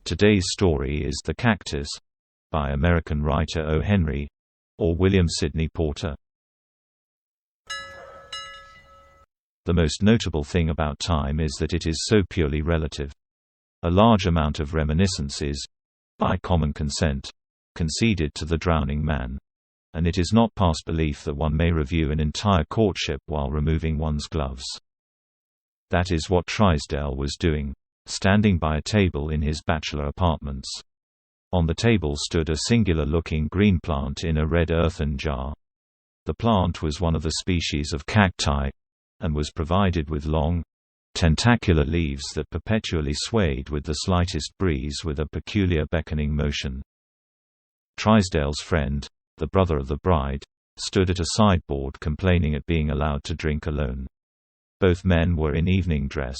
Today's story is The Cactus, by American writer O. Henry, or William Sidney Porter. The most notable thing about time is that it is so purely relative. A large amount of reminiscence is, by common consent, conceded to the drowning man, and it is not past belief that one may review an entire courtship while removing one's gloves. That is what Trysdale was doing, standing by a table in his bachelor apartments. On the table stood a singular-looking green plant in a red earthen jar. The plant was one of the species of cacti, and was provided with long, tentacular leaves that perpetually swayed with the slightest breeze with a peculiar beckoning motion. Trysdale's friend, the brother of the bride, stood at a sideboard complaining at being allowed to drink alone. Both men were in evening dress.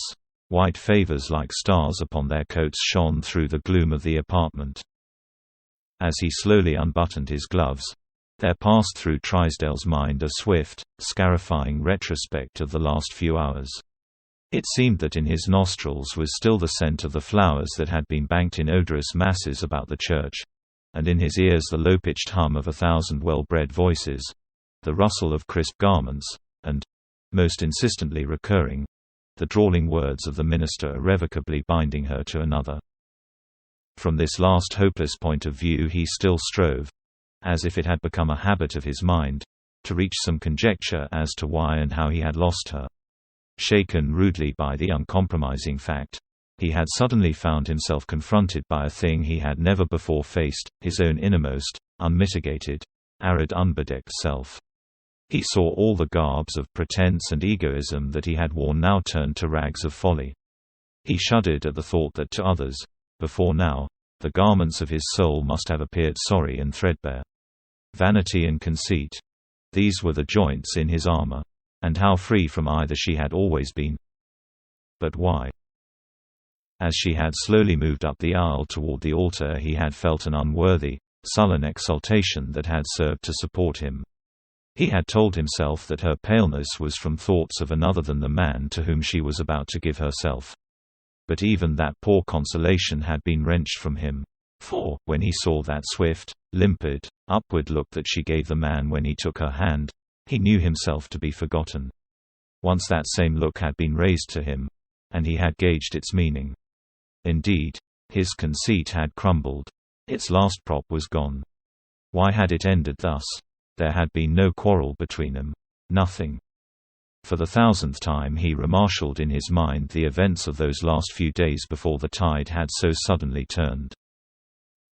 White favors like stars upon their coats shone through the gloom of the apartment. As he slowly unbuttoned his gloves, there passed through Trysdale's mind a swift, scarifying retrospect of the last few hours. It seemed that in his nostrils was still the scent of the flowers that had been banked in odorous masses about the church, and in his ears the low-pitched hum of 1,000 well-bred voices, the rustle of crisp garments, and, most insistently recurring, the drawling words of the minister irrevocably binding her to another. From this last hopeless point of view he still strove, as if it had become a habit of his mind, to reach some conjecture as to why and how he had lost her. Shaken rudely by the uncompromising fact, he had suddenly found himself confronted by a thing he had never before faced, his own innermost, unmitigated, arid unbedecked self. He saw all the garbs of pretense and egoism that he had worn now turned to rags of folly. He shuddered at the thought that to others, before now, the garments of his soul must have appeared sorry and threadbare. Vanity and conceit, these were the joints in his armor, and how free from either she had always been. But why? As she had slowly moved up the aisle toward the altar he had felt an unworthy, sullen exultation that had served to support him. He had told himself that her paleness was from thoughts of another than the man to whom she was about to give herself. But even that poor consolation had been wrenched from him, for, when he saw that swift, limpid, upward look that she gave the man when he took her hand, he knew himself to be forgotten. Once that same look had been raised to him, and he had gauged its meaning. Indeed, his conceit had crumbled. Its last prop was gone. Why had it ended thus? There had been no quarrel between them. Nothing. For the 1,000th time he remarshalled in his mind the events of those last few days before the tide had so suddenly turned.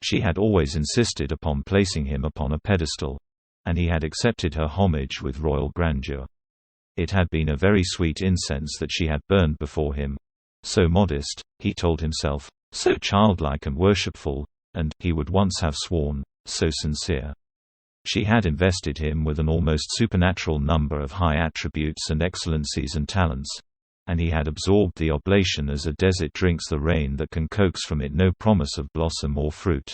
She had always insisted upon placing him upon a pedestal, and he had accepted her homage with royal grandeur. It had been a very sweet incense that she had burned before him. So modest, he told himself, so childlike and worshipful, and, he would once have sworn, so sincere. She had invested him with an almost supernatural number of high attributes and excellencies and talents, and he had absorbed the oblation as a desert drinks the rain that can coax from it no promise of blossom or fruit.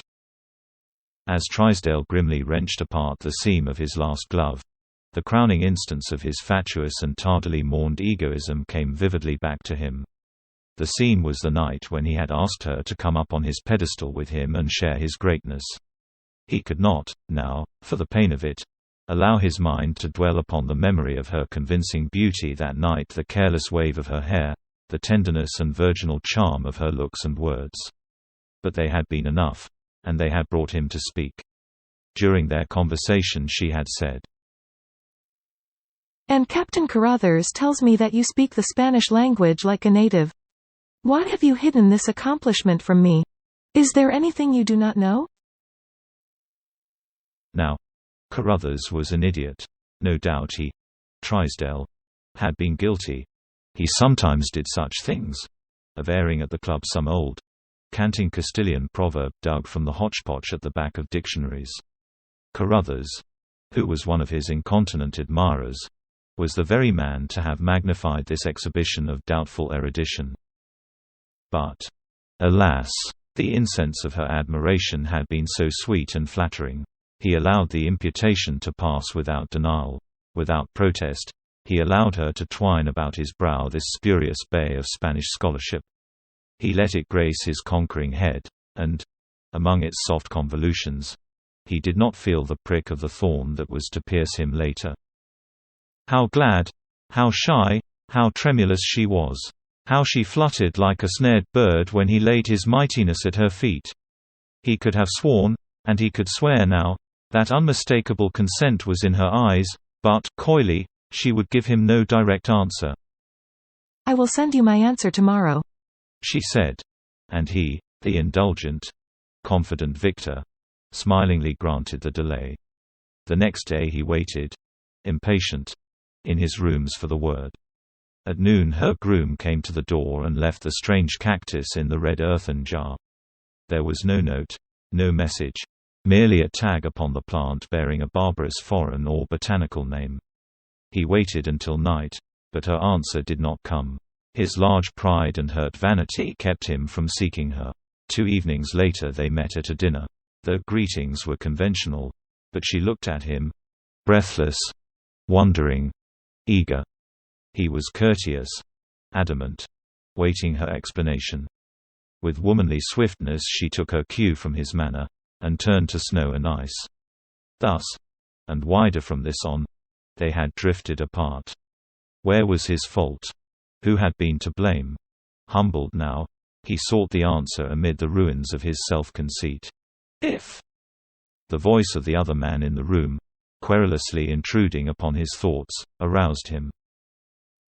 As Trysdale grimly wrenched apart the seam of his last glove, the crowning instance of his fatuous and tardily mourned egoism came vividly back to him. The scene was the night when he had asked her to come up on his pedestal with him and share his greatness. He could not, now, for the pain of it, allow his mind to dwell upon the memory of her convincing beauty that night, the careless wave of her hair, the tenderness and virginal charm of her looks and words. But they had been enough, and they had brought him to speak. During their conversation she had said, "And Captain Carruthers tells me that you speak the Spanish language like a native. Why have you hidden this accomplishment from me? Is there anything you do not know?" Now, Carruthers was an idiot. No doubt he, Trysdale, had been guilty. He sometimes did such things, of airing at the club some old, canting Castilian proverb dug from the hotchpotch at the back of dictionaries. Carruthers, who was one of his incontinent admirers, was the very man to have magnified this exhibition of doubtful erudition. But, alas, the incense of her admiration had been so sweet and flattering. He allowed the imputation to pass without denial, without protest. He allowed her to twine about his brow this spurious bay of Spanish scholarship. He let it grace his conquering head, and, among its soft convolutions, he did not feel the prick of the thorn that was to pierce him later. How glad, how shy, how tremulous she was. How she fluttered like a snared bird when he laid his mightiness at her feet. He could have sworn, and he could swear now, that unmistakable consent was in her eyes, but, coyly, she would give him no direct answer. "I will send you my answer tomorrow," she said. And he, the indulgent, confident victor, smilingly granted the delay. The next day he waited, impatient, in his rooms for the word. At noon her groom came to the door and left the strange cactus in the red earthen jar. There was no note, no message, merely a tag upon the plant bearing a barbarous foreign or botanical name. He waited until night, but her answer did not come. His large pride and hurt vanity kept him from seeking her. 2 evenings later they met at a dinner. Their greetings were conventional, but she looked at him, breathless, wondering, eager. He was courteous, adamant, waiting her explanation. With womanly swiftness she took her cue from his manner, and turned to snow and ice. Thus, and wider from this on, they had drifted apart. Where was his fault? Who had been to blame? Humbled now, he sought the answer amid the ruins of his self-conceit. If the voice of the other man in the room, querulously intruding upon his thoughts, aroused him.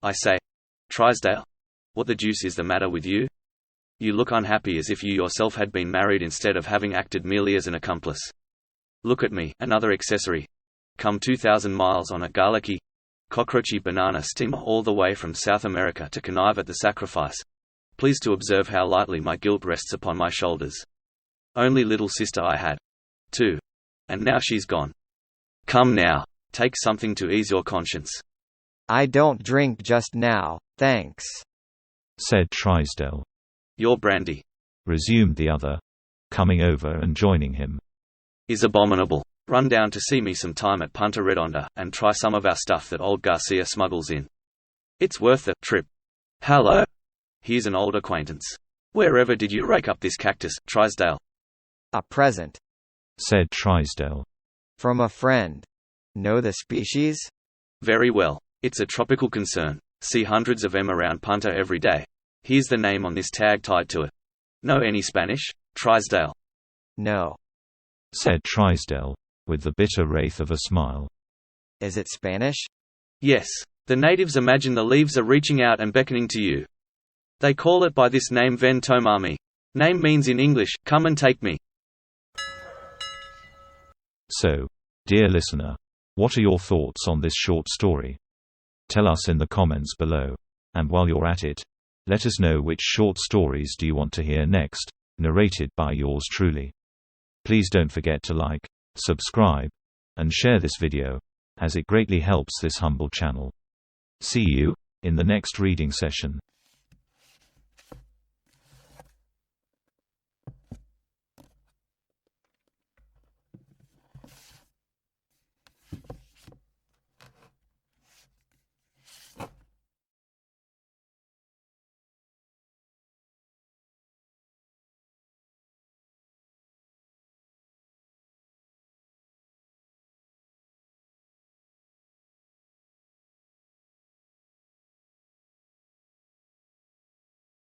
"I say, Trisdale, what the deuce is the matter with you? You look unhappy, as if you yourself had been married instead of having acted merely as an accomplice. Look at me, another accessory. Come 2,000 miles on a garlicky, cockroachy banana steamer all the way from South America to connive at the sacrifice. Please to observe how lightly my guilt rests upon my shoulders. Only little sister I had, too. And now she's gone. Come now, take something to ease your conscience." "I don't drink just now, thanks," said Trisdale. "Your brandy," resumed the other, coming over and joining him, "is abominable. Run down to see me some time at Punta Redonda, and try some of our stuff that old Garcia smuggles in. It's worth the trip. Hello. Here's an old acquaintance. Wherever did you rake up this cactus, Trisdale?" "A present," said Trisdale. "from a friend. Know the species?" "Very well. It's a tropical concern. See hundreds of them around Punta every day. Here's the name on this tag tied to it. Know any Spanish, Trisdale?" "No." said Trisdale, with the bitter wraith of a smile. "Is it Spanish?" "Yes. The natives imagine the leaves are reaching out and beckoning to you. They call it by this name, Ven Tomami. Name means in English, come and take me." So, dear listener, what are your thoughts on this short story? Tell us in the comments below. And while you're at it, let us know which short stories do you want to hear next, narrated by yours truly. Please don't forget to like, subscribe, and share this video, as it greatly helps this humble channel. See you in the next reading session.